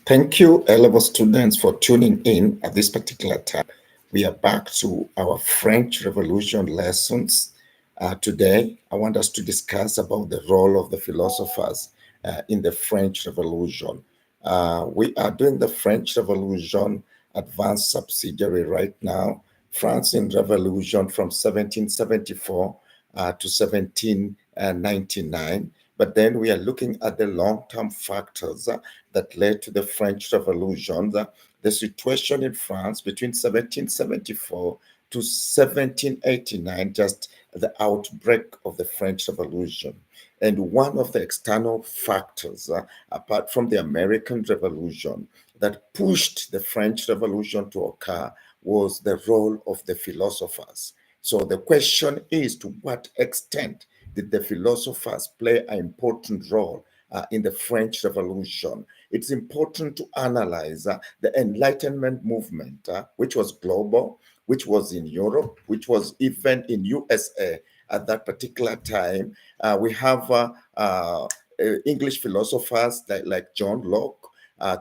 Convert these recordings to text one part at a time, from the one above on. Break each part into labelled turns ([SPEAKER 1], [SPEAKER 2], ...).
[SPEAKER 1] Thank you, A-level students, for tuning in at this particular time. We are back to our French Revolution lessons. Today, I want us to discuss about the role of the philosophers in the French Revolution. We are doing the French Revolution advanced subsidiary right now. France in Revolution from 1774 to 1799. But then we are looking at the long-term factors that led to the French Revolution, the situation in France between 1774 to 1789, just the outbreak of the French Revolution. And one of the external factors, apart from the American Revolution, that pushed the French Revolution to occur was the role of the philosophers. So the question is, to what extent did the philosophers play an important role in the French Revolution? It's important to analyze the Enlightenment movement, which was global, which was in Europe, which was even in USA at that particular time. We have English philosophers like John Locke,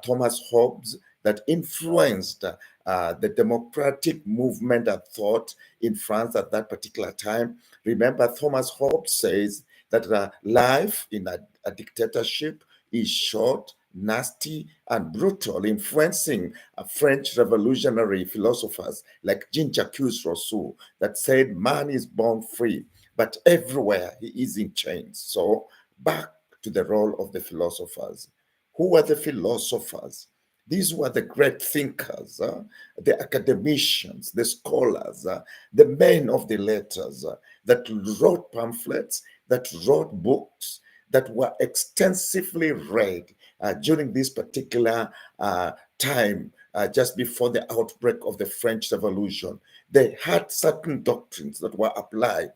[SPEAKER 1] Thomas Hobbes, that influenced the democratic movement and thought in France at that particular time. Remember, Thomas Hobbes says that life in a dictatorship is short, nasty, and brutal, influencing French revolutionary philosophers like Jean-Jacques Rousseau that said man is born free, but everywhere he is in chains. So back to the role of the philosophers. Who were the philosophers? These were the great thinkers, the academicians, the scholars, the men of the letters that wrote pamphlets, that wrote books, that were extensively read during this particular time, just before the outbreak of the French Revolution. They had certain doctrines that were applied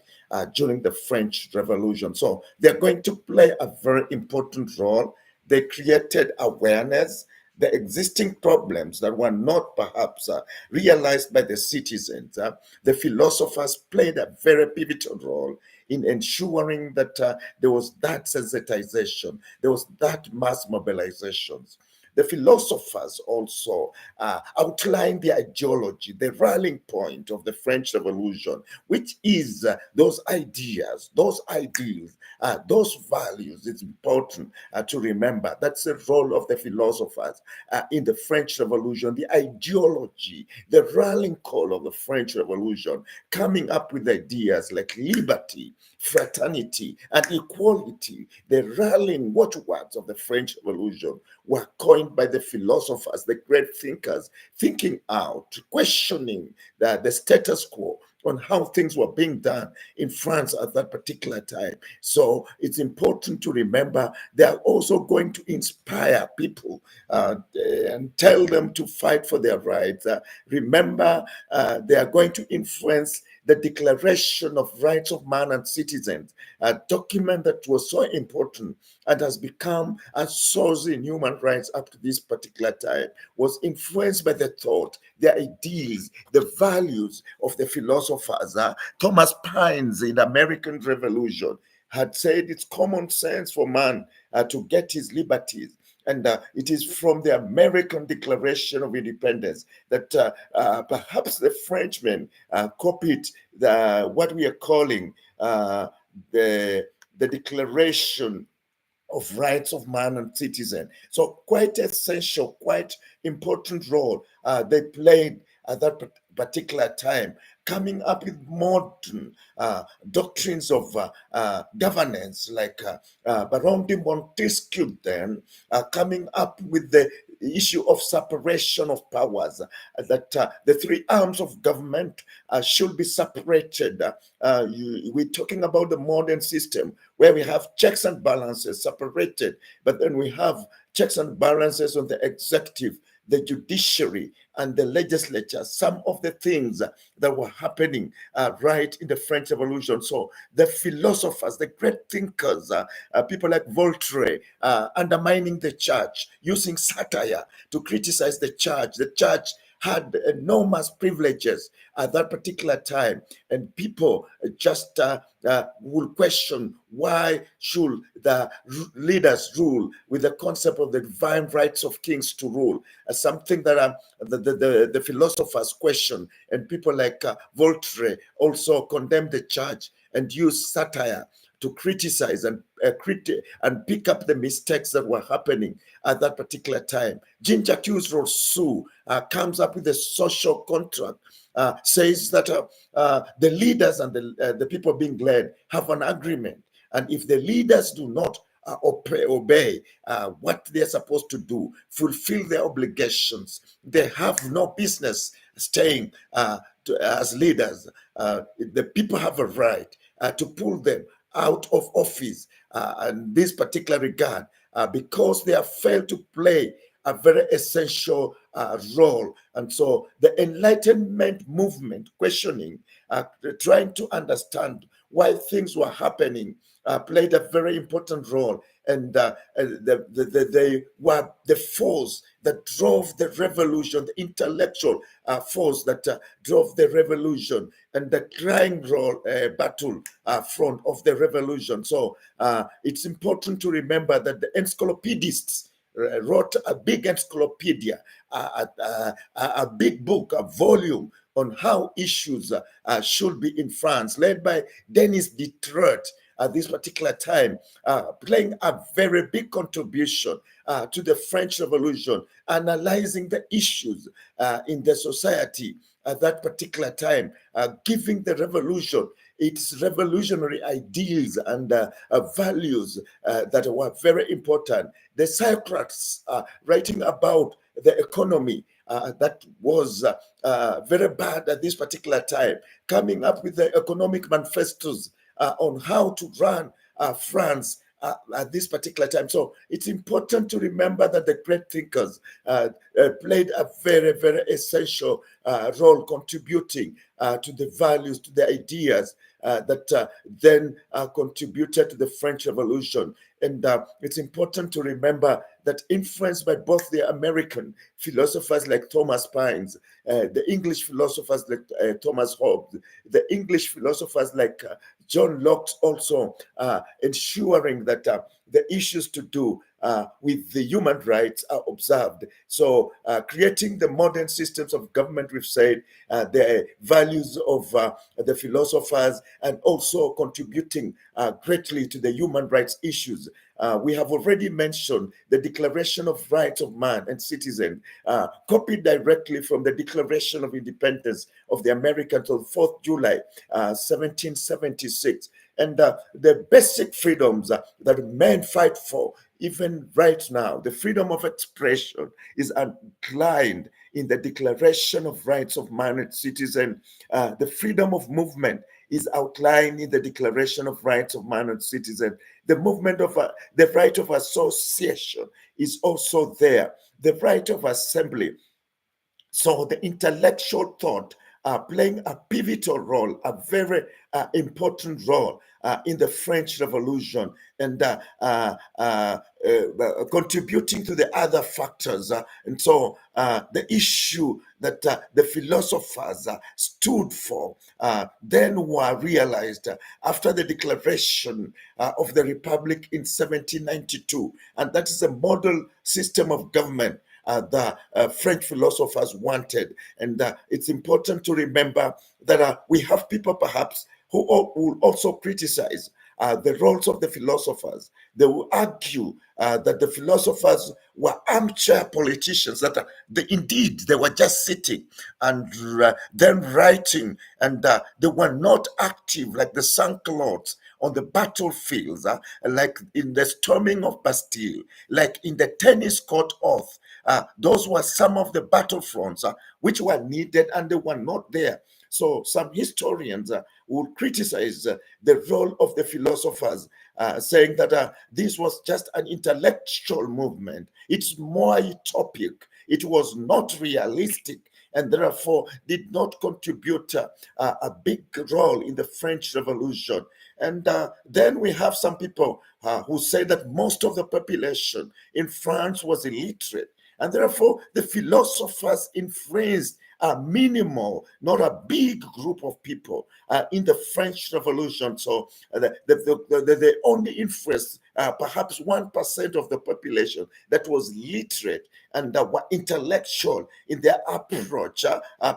[SPEAKER 1] during the French Revolution. So they're going to play a very important role. They created awareness. The existing problems that were not perhaps realized by the citizens, the philosophers played a very pivotal role in ensuring that there was that sensitization, there was that mass mobilization. The philosophers also outlined the ideology, the rallying point of the French Revolution, which is those ideas, those ideals, those values. It's important to remember. That's the role of the philosophers in the French Revolution, the ideology, the rallying call of the French Revolution, coming up with ideas like liberty, fraternity, and equality. The rallying watchwords of the French Revolution were coined by the philosophers, the great thinkers, thinking out, questioning the status quo on how things were being done in France at that particular time. So it's important to remember they are also going to inspire people and tell them to fight for their rights. Remember, they are going to influence the Declaration of Rights of Man and Citizens, a document that was so important and has become a source in human rights up to this particular time, was influenced by the thought, the ideas, the values of the philosophers. Thomas Paine in the American Revolution had said it's common sense for man to get his liberties. And it is from the American Declaration of Independence that perhaps the Frenchmen copied what we are calling the Declaration of Rights of Man and Citizen. So quite essential, quite important role they played at that particular time, coming up with modern doctrines of governance, like Baron de Montesquieu then, coming up with the issue of separation of powers, that the three arms of government should be separated. We're talking about the modern system where we have checks and balances separated, but then we have checks and balances on the executive, the judiciary, and the legislature, some of the things that were happening right in the French Revolution. So the philosophers, the great thinkers, people like Voltaire, undermining the church, using satire to criticize the church had enormous privileges at that particular time, and people just will question, why should the leaders rule, with the concept of the divine rights of kings to rule, something that the philosophers question, and people like Voltaire also condemned the church and used satire to criticize and pick up the mistakes that were happening at that particular time. Jean-Jacques Rousseau comes up with a social contract, says that the leaders and the people being led have an agreement. And if the leaders do not obey what they're supposed to do, fulfill their obligations, they have no business staying as leaders. The people have a right to pull them out of office in this particular regard, because they have failed to play a very essential role. And so the Enlightenment movement, questioning, trying to understand why things were happening, played a very important role. And they were the force that drove the revolution, the intellectual force that drove the revolution, and the crying role, battle front of the revolution. So it's important to remember that the encyclopedists wrote a big encyclopedia, a big book, a volume on how issues should be in France, led by Denis Diderot at this particular time, playing a very big contribution to the French Revolution, analyzing the issues in the society at that particular time, giving the revolution its revolutionary ideals and values that were very important. The Socrates writing about the economy that was very bad at this particular time, coming up with the economic manifestos on how to run France at this particular time. So it's important to remember that the great thinkers played a very, very essential role, contributing to the values, to the ideas that then contributed to the French Revolution. And it's important to remember that, influenced by both the American philosophers like Thomas Paine, the English philosophers like Thomas Hobbes, the English philosophers like John Locke, also ensuring that the issues to do with the human rights are observed. So creating the modern systems of government, we've said, the values of the philosophers, and also contributing greatly to the human rights issues. We have already mentioned the Declaration of Rights of Man and Citizen, copied directly from the Declaration of Independence of the Americans on 4th July, 1776. And the basic freedoms that men fight for, even right now, the freedom of expression is outlined in the Declaration of Rights of Man and Citizen. The freedom of movement is outlined in the Declaration of Rights of Man and Citizen. The movement of the right of association is also there. The right of assembly. So the intellectual thought playing a pivotal role, a very important role in the French Revolution, and contributing to the other factors. And so the issue that the philosophers stood for then were realized after the declaration of the Republic in 1792. And that is a model system of government the French philosophers wanted. And it's important to remember that we have people perhaps who will also criticize the roles of the philosophers. They will argue that the philosophers were armchair politicians, that indeed they were just sitting and then writing, and they were not active like the sans-culottes on the battlefields, like in the storming of Bastille, like in the tennis court oath. Those were some of the battlefronts which were needed, and they were not there. So some historians would criticize the role of the philosophers, saying that this was just an intellectual movement. It's more utopic. It was not realistic, and therefore did not contribute a big role in the French Revolution. And then we have some people who say that most of the population in France was illiterate, And therefore, the philosophers influenced a minimal, not a big group of people in the French Revolution. So they only influenced perhaps 1% of the population that was literate and were intellectual in their approach,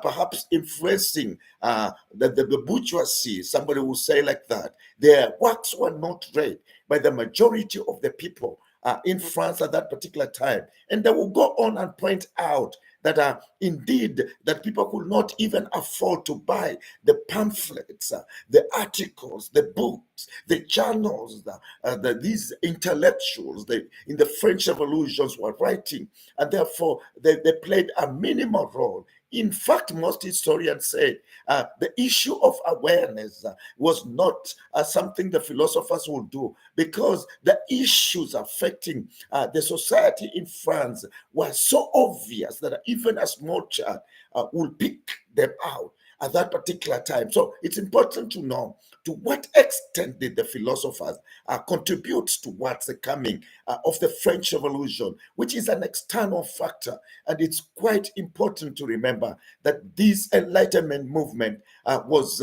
[SPEAKER 1] perhaps influencing the bourgeoisie. Somebody will say like that. Their works were not read by the majority of the people in France at that particular time. And they will go on and point out that indeed that people could not even afford to buy the pamphlets, the articles, the books, the journals, these intellectuals in the French Revolutions were writing, and therefore they played a minimal role. In fact, most historians say the issue of awareness was not something the philosophers would do, because the issues affecting the society in France were so obvious that even a small child will pick them out at that particular time. So it's important to know to what extent did the philosophers contribute towards the coming of the French Revolution, which is an external factor. And it's quite important to remember that this Enlightenment movement was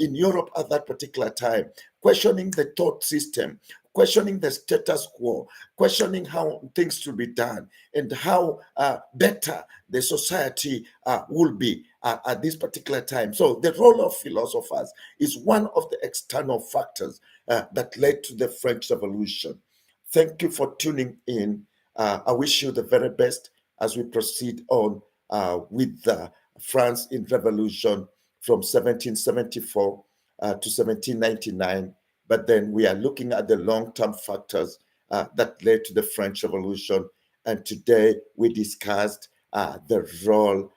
[SPEAKER 1] in Europe at that particular time, questioning the thought system, questioning the status quo, questioning how things should be done, and how better the society will be at this particular time. So the role of philosophers is one of the external factors that led to the French Revolution. Thank you for tuning in. I wish you the very best as we proceed on with France in Revolution from 1774 to 1799. But then we are looking at the long-term factors that led to the French Revolution. And today we discussed the role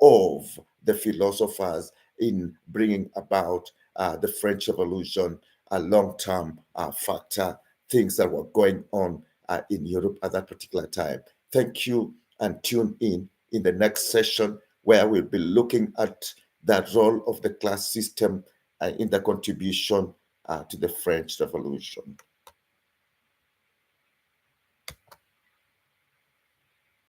[SPEAKER 1] of the philosophers in bringing about the French Revolution, a long-term factor, things that were going on in Europe at that particular time. Thank you, and tune in the next session, where we'll be looking at the role of the class system in the contribution to the French Revolution.